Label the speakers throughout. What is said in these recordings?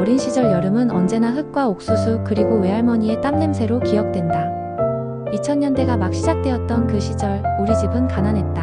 Speaker 1: 어린 시절 여름은 언제나 흙과 옥수수 그리고 외할머니의 땀냄새로 기억된다. 2000년대가 막 시작되었던 그 시절, 우리 집은 가난했다.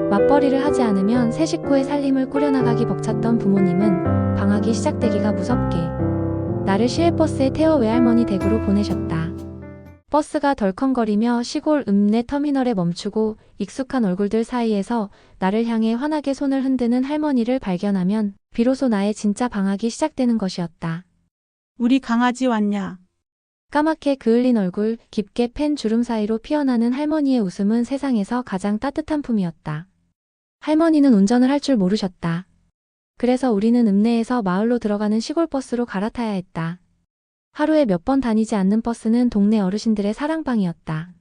Speaker 1: 맞벌이를 하지 않으면 세 식구의 살림을 꾸려나가기 벅찼던 부모님은 방학이 시작되기가 무섭게 나를 시외버스에 태워 외할머니 댁으로 보내셨다. 버스가 덜컹거리며 시골 읍내 터미널에 멈추고 익숙한 얼굴들 사이에서 나를 향해 환하게 손을 흔드는 할머니를 발견하면 비로소 나의 진짜 방학이 시작되는 것이었다.
Speaker 2: 우리 강아지 왔냐?
Speaker 1: 까맣게 그을린 얼굴, 깊게 팬 주름 사이로 피어나는 할머니의 웃음은 세상에서 가장 따뜻한 품이었다. 할머니는 운전을 할 줄 모르셨다. 그래서 우리는 읍내에서 마을로 들어가는 시골버스로 갈아타야 했다. 하루에 몇 번 다니지 않는 버스는 동네 어르신들의 사랑방이었다.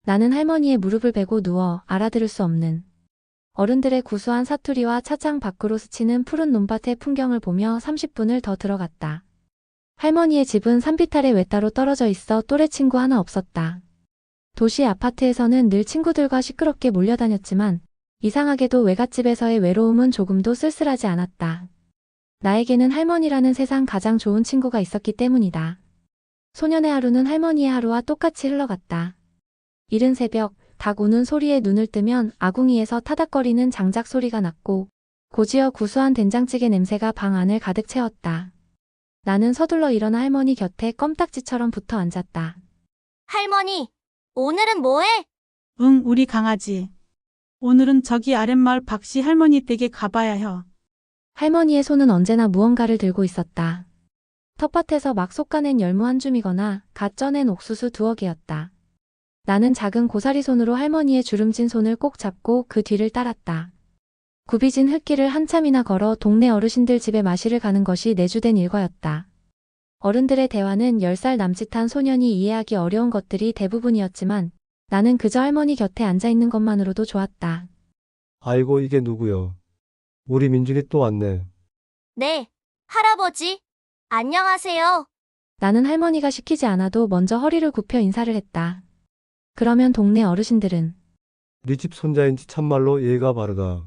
Speaker 1: 나는 할머니의 무릎을 베고 누워 알아들을 수 없는 어른들의 구수한 사투리와 차창 밖으로 스치는 푸른 논밭의 풍경을 보며 30분을 더 들어갔다. 할머니의 집은 산비탈에 외따로 떨어져 있어 또래 친구 하나 없었다. 도시 아파트에서는 늘 친구들과 시끄럽게 몰려다녔지만 이상하게도 외갓집에서의 외로움은 조금도 쓸쓸하지 않았다. 나에게는 할머니라는 세상 가장 좋은 친구가 있었기 때문이다. 소년의 하루는 할머니의 하루와 똑같이 흘러갔다. 이른 새벽, 닭 우는 소리에 눈을 뜨면 아궁이에서 타닥거리는 장작 소리가 났고 고지어 구수한 된장찌개 냄새가 방 안을 가득 채웠다. 나는 서둘러 일어나 할머니 곁에 껌딱지처럼 붙어 앉았다.
Speaker 3: 할머니, 오늘은 뭐해?
Speaker 2: 응, 우리 강아지. 오늘은 저기 아랫마을 박씨 할머니 댁에 가봐야 해.
Speaker 1: 할머니의 손은 언제나 무언가를 들고 있었다. 텃밭에서 막 솎아낸 열무 한 줌이거나 갓 쪄낸 옥수수 두어 개였다. 나는 작은 고사리 손으로 할머니의 주름진 손을 꼭 잡고 그 뒤를 따랐다. 굽이진 흙길을 한참이나 걸어 동네 어르신들 집에 마시를 가는 것이 내 주된 일과였다. 어른들의 대화는 10살 남짓한 소년이 이해하기 어려운 것들이 대부분이었지만 나는 그저 할머니 곁에 앉아있는 것만으로도 좋았다.
Speaker 4: 아이고 이게 누구요? 우리 민준이 또 왔네.
Speaker 3: 네, 할아버지. 안녕하세요.
Speaker 1: 나는 할머니가 시키지 않아도 먼저 허리를 굽혀 인사를 했다. 그러면 동네 어르신들은
Speaker 4: 네 집 손자인지 참말로 예의가 바르다.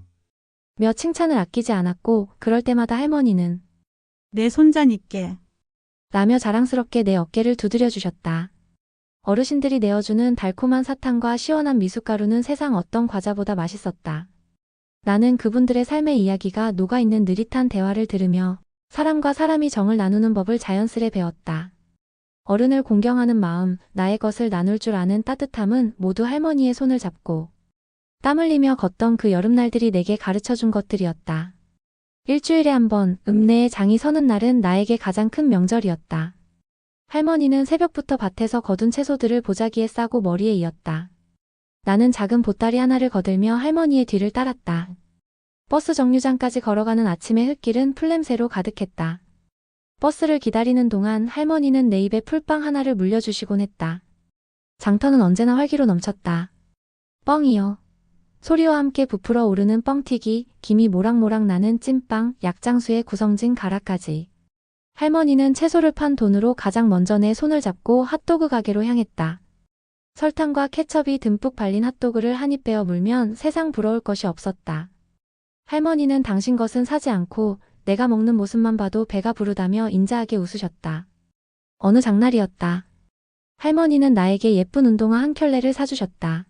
Speaker 1: 며 칭찬을 아끼지 않았고 그럴 때마다 할머니는
Speaker 2: 내 손자니께.
Speaker 1: 라며 자랑스럽게 내 어깨를 두드려 주셨다. 어르신들이 내어주는 달콤한 사탕과 시원한 미숫가루는 세상 어떤 과자보다 맛있었다. 나는 그분들의 삶의 이야기가 녹아있는 느릿한 대화를 들으며 사람과 사람이 정을 나누는 법을 자연스레 배웠다. 어른을 공경하는 마음, 나의 것을 나눌 줄 아는 따뜻함은 모두 할머니의 손을 잡고 땀 흘리며 걷던 그 여름날들이 내게 가르쳐준 것들이었다. 일주일에 한 번 읍내에 장이 서는 날은 나에게 가장 큰 명절이었다. 할머니는 새벽부터 밭에서 거둔 채소들을 보자기에 싸고 머리에 이었다. 나는 작은 보따리 하나를 거들며 할머니의 뒤를 따랐다. 버스 정류장까지 걸어가는 아침의 흙길은 풀냄새로 가득했다. 버스를 기다리는 동안 할머니는 내 입에 풀빵 하나를 물려주시곤 했다. 장터는 언제나 활기로 넘쳤다. 뻥이요. 소리와 함께 부풀어 오르는 뻥튀기, 김이 모락모락 나는 찐빵, 약장수의 구성진 가라까지. 할머니는 채소를 판 돈으로 가장 먼저 내 손을 잡고 핫도그 가게로 향했다. 설탕과 케첩이 듬뿍 발린 핫도그를 한 입 베어 물면 세상 부러울 것이 없었다. 할머니는 당신 것은 사지 않고 내가 먹는 모습만 봐도 배가 부르다며 인자하게 웃으셨다. 어느 장날이었다. 할머니는 나에게 예쁜 운동화 한 켤레를 사주셨다.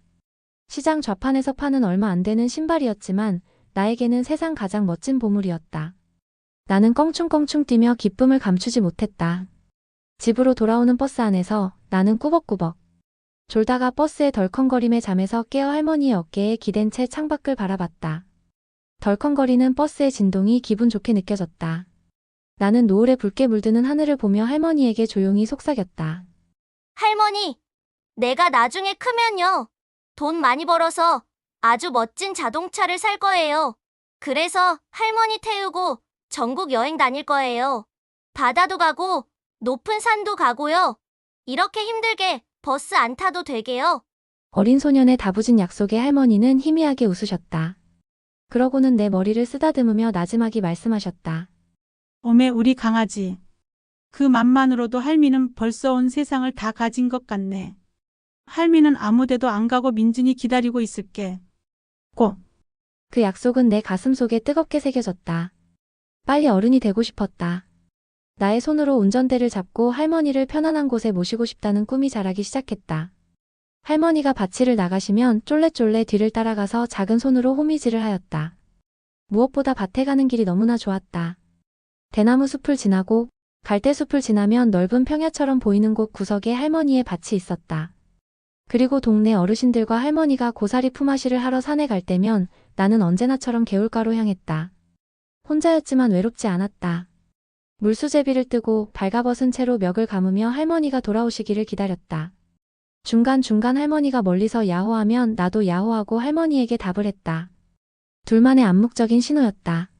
Speaker 1: 시장 좌판에서 파는 얼마 안 되는 신발이었지만 나에게는 세상 가장 멋진 보물이었다. 나는 껑충껑충 뛰며 기쁨을 감추지 못했다. 집으로 돌아오는 버스 안에서 나는 꾸벅꾸벅 졸다가 버스의 덜컹거림에 잠에서 깨어 할머니의 어깨에 기댄 채 창밖을 바라봤다. 덜컹거리는 버스의 진동이 기분 좋게 느껴졌다. 나는 노을에 붉게 물드는 하늘을 보며 할머니에게 조용히 속삭였다.
Speaker 3: 할머니, 내가 나중에 크면요. 돈 많이 벌어서 아주 멋진 자동차를 살 거예요. 그래서 할머니 태우고 전국 여행 다닐 거예요. 바다도 가고 높은 산도 가고요. 이렇게 힘들게 버스 안 타도 되게요.
Speaker 1: 어린 소년의 다부진 약속에 할머니는 희미하게 웃으셨다. 그러고는 내 머리를 쓰다듬으며 나지막이 말씀하셨다.
Speaker 2: 어메 우리 강아지. 그 맘만으로도 할미는 벌써 온 세상을 다 가진 것 같네. 할미는 아무데도 안 가고 민준이 기다리고 있을게. 꼭.
Speaker 1: 그 약속은 내 가슴 속에 뜨겁게 새겨졌다. 빨리 어른이 되고 싶었다. 나의 손으로 운전대를 잡고 할머니를 편안한 곳에 모시고 싶다는 꿈이 자라기 시작했다. 할머니가 밭일을 나가시면 쫄래쫄래 뒤를 따라가서 작은 손으로 호미질을 하였다. 무엇보다 밭에 가는 길이 너무나 좋았다. 대나무 숲을 지나고 갈대숲을 지나면 넓은 평야처럼 보이는 곳 구석에 할머니의 밭이 있었다. 그리고 동네 어르신들과 할머니가 고사리 품앗이를 하러 산에 갈 때면 나는 언제나처럼 개울가로 향했다. 혼자였지만 외롭지 않았다. 물수제비를 뜨고 발가벗은 채로 멱을 감으며 할머니가 돌아오시기를 기다렸다. 중간중간 할머니가 멀리서 야호하면 나도 야호하고 할머니에게 답을 했다. 둘만의 암묵적인 신호였다.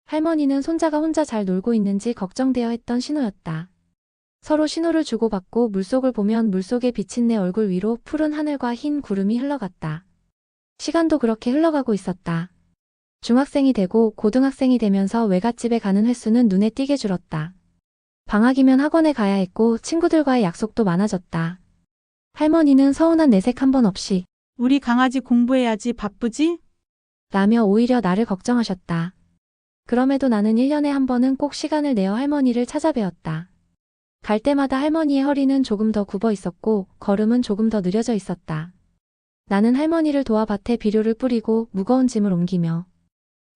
Speaker 1: 할머니는 손자가 혼자 잘 놀고 있는지 걱정되어 했던 신호였다. 서로 신호를 주고받고 물속을 보면 물속에 비친 내 얼굴 위로 푸른 하늘과 흰 구름이 흘러갔다. 시간도 그렇게 흘러가고 있었다. 중학생이 되고 고등학생이 되면서 외갓집에 가는 횟수는 눈에 띄게 줄었다. 방학이면 학원에 가야 했고 친구들과의 약속도 많아졌다. 할머니는 서운한 내색 한 번 없이
Speaker 2: 우리 강아지 공부해야지 바쁘지?
Speaker 1: 라며 오히려 나를 걱정하셨다. 그럼에도 나는 1년에 한 번은 꼭 시간을 내어 할머니를 찾아뵈었다. 갈 때마다 할머니의 허리는 조금 더 굽어 있었고 걸음은 조금 더 느려져 있었다. 나는 할머니를 도와 밭에 비료를 뿌리고 무거운 짐을 옮기며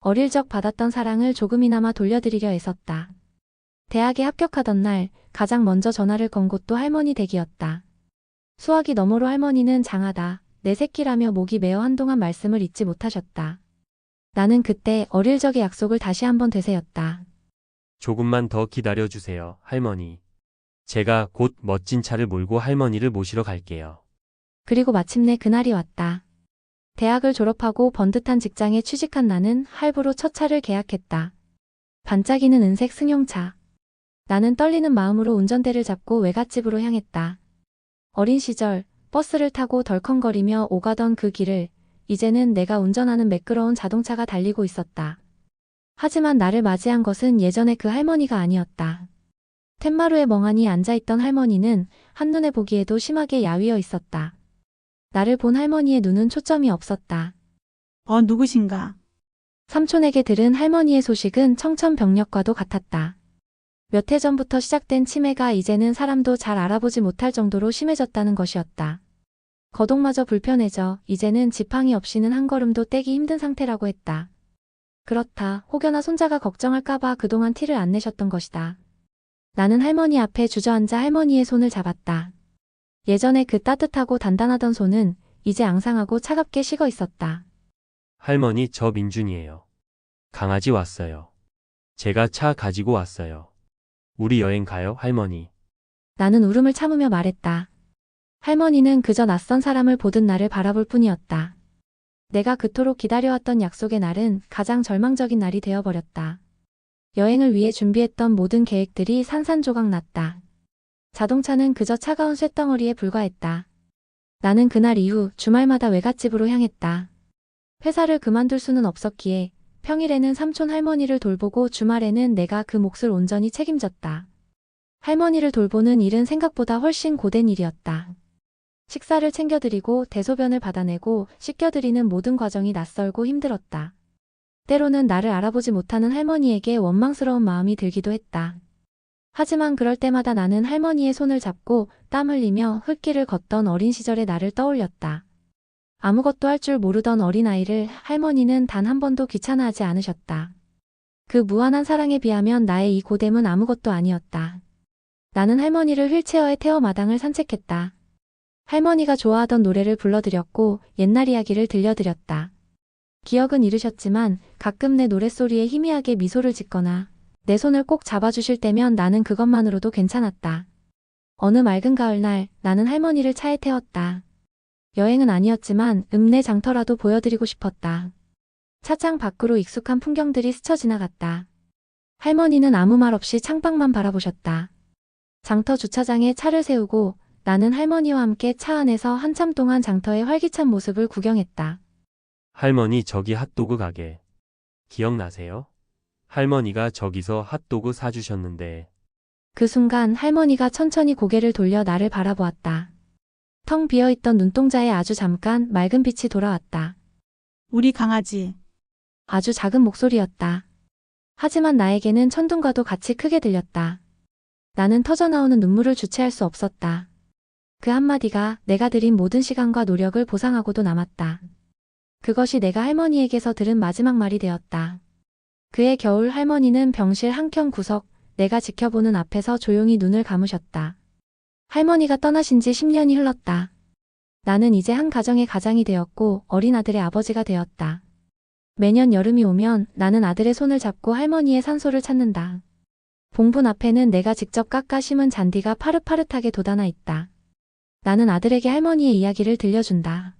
Speaker 1: 어릴 적 받았던 사랑을 조금이나마 돌려드리려 애썼다. 대학에 합격하던 날 가장 먼저 전화를 건 곳도 할머니 댁이었다. 수화기 너머로 할머니는 장하다, 내 새끼라며 목이 메어 한동안 말씀을 잊지 못하셨다. 나는 그때 어릴 적의 약속을 다시 한번 되새었다.
Speaker 5: 조금만 더 기다려주세요, 할머니. 제가 곧 멋진 차를 몰고 할머니를 모시러 갈게요.
Speaker 1: 그리고 마침내 그날이 왔다. 대학을 졸업하고 번듯한 직장에 취직한 나는 할부로 첫 차를 계약했다. 반짝이는 은색 승용차. 나는 떨리는 마음으로 운전대를 잡고 외갓집으로 향했다. 어린 시절 버스를 타고 덜컹거리며 오가던 그 길을 이제는 내가 운전하는 매끄러운 자동차가 달리고 있었다. 하지만 나를 맞이한 것은 예전의 그 할머니가 아니었다. 툇마루에 멍하니 앉아있던 할머니는 한눈에 보기에도 심하게 야위어 있었다. 나를 본 할머니의 눈은 초점이 없었다.
Speaker 2: 누구신가?
Speaker 1: 삼촌에게 들은 할머니의 소식은 청천벽력과도 같았다. 몇 해 전부터 시작된 치매가 이제는 사람도 잘 알아보지 못할 정도로 심해졌다는 것이었다. 거동마저 불편해져 이제는 지팡이 없이는 한 걸음도 떼기 힘든 상태라고 했다. 그렇다. 혹여나 손자가 걱정할까봐 그동안 티를 안 내셨던 것이다. 나는 할머니 앞에 주저앉아 할머니의 손을 잡았다. 예전에 그 따뜻하고 단단하던 손은 이제 앙상하고 차갑게 식어 있었다.
Speaker 5: 할머니, 저 민준이에요. 강아지 왔어요. 제가 차 가지고 왔어요. 우리 여행 가요, 할머니.
Speaker 1: 나는 울음을 참으며 말했다. 할머니는 그저 낯선 사람을 보듯 나를 바라볼 뿐이었다. 내가 그토록 기다려왔던 약속의 날은 가장 절망적인 날이 되어버렸다. 여행을 위해 준비했던 모든 계획들이 산산조각 났다. 자동차는 그저 차가운 쇳덩어리에 불과했다. 나는 그날 이후 주말마다 외갓집으로 향했다. 회사를 그만둘 수는 없었기에 평일에는 삼촌 할머니를 돌보고 주말에는 내가 그 몫을 온전히 책임졌다. 할머니를 돌보는 일은 생각보다 훨씬 고된 일이었다. 식사를 챙겨드리고 대소변을 받아내고 씻겨드리는 모든 과정이 낯설고 힘들었다. 때로는 나를 알아보지 못하는 할머니에게 원망스러운 마음이 들기도 했다. 하지만 그럴 때마다 나는 할머니의 손을 잡고 땀 흘리며 흙길을 걷던 어린 시절의 나를 떠올렸다. 아무것도 할 줄 모르던 어린아이를 할머니는 단 한 번도 귀찮아하지 않으셨다. 그 무한한 사랑에 비하면 나의 이 고됨은 아무것도 아니었다. 나는 할머니를 휠체어에 태워 마당을 산책했다. 할머니가 좋아하던 노래를 불러드렸고 옛날 이야기를 들려드렸다. 기억은 잃으셨지만 가끔 내 노랫소리에 희미하게 미소를 짓거나 내 손을 꼭 잡아주실 때면 나는 그것만으로도 괜찮았다. 어느 맑은 가을날 나는 할머니를 차에 태웠다. 여행은 아니었지만 읍내 장터라도 보여드리고 싶었다. 차창 밖으로 익숙한 풍경들이 스쳐 지나갔다. 할머니는 아무 말 없이 창밖만 바라보셨다. 장터 주차장에 차를 세우고 나는 할머니와 함께 차 안에서 한참 동안 장터의 활기찬 모습을 구경했다.
Speaker 5: 할머니, 저기 핫도그 가게. 기억나세요? 할머니가 저기서 핫도그 사주셨는데.
Speaker 1: 그 순간 할머니가 천천히 고개를 돌려 나를 바라보았다. 텅 비어있던 눈동자에 아주 잠깐 맑은 빛이 돌아왔다.
Speaker 2: 우리 강아지.
Speaker 1: 아주 작은 목소리였다. 하지만 나에게는 천둥과도 같이 크게 들렸다. 나는 터져나오는 눈물을 주체할 수 없었다. 그 한마디가 내가 들인 모든 시간과 노력을 보상하고도 남았다. 그것이 내가 할머니에게서 들은 마지막 말이 되었다. 그해 겨울 할머니는 병실 한켠 구석, 내가 지켜보는 앞에서 조용히 눈을 감으셨다. 할머니가 떠나신 지 10년이 흘렀다. 나는 이제 한 가정의 가장이 되었고 어린 아들의 아버지가 되었다. 매년 여름이 오면 나는 아들의 손을 잡고 할머니의 산소를 찾는다. 봉분 앞에는 내가 직접 깎아 심은 잔디가 파릇파릇하게 돋아나 있다. 나는 아들에게 할머니의 이야기를 들려준다.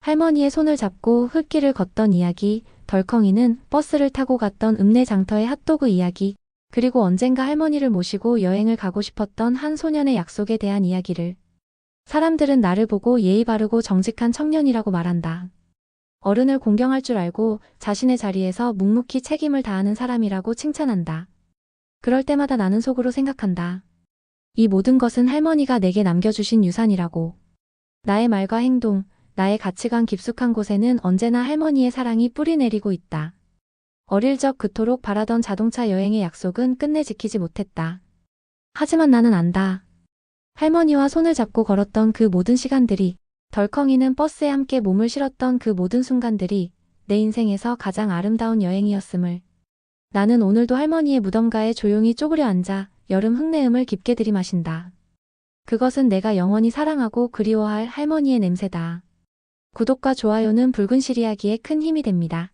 Speaker 1: 할머니의 손을 잡고 흙길을 걷던 이야기, 덜컹이는 버스를 타고 갔던 읍내 장터의 핫도그 이야기, 그리고 언젠가 할머니를 모시고 여행을 가고 싶었던 한 소년의 약속에 대한 이야기를. 사람들은 나를 보고 예의 바르고 정직한 청년이라고 말한다. 어른을 공경할 줄 알고 자신의 자리에서 묵묵히 책임을 다하는 사람이라고 칭찬한다. 그럴 때마다 나는 속으로 생각한다. 이 모든 것은 할머니가 내게 남겨주신 유산이라고. 나의 말과 행동, 나의 가치관 깊숙한 곳에는 언제나 할머니의 사랑이 뿌리내리고 있다. 어릴 적 그토록 바라던 자동차 여행의 약속은 끝내 지키지 못했다. 하지만 나는 안다. 할머니와 손을 잡고 걸었던 그 모든 시간들이, 덜컹이는 버스에 함께 몸을 실었던 그 모든 순간들이 내 인생에서 가장 아름다운 여행이었음을. 나는 오늘도 할머니의 무덤가에 조용히 쪼그려 앉아 여름 흙내음을 깊게 들이마신다. 그것은 내가 영원히 사랑하고 그리워할 할머니의 냄새다. 구독과 좋아요는 붉은 시리아기에 큰 힘이 됩니다.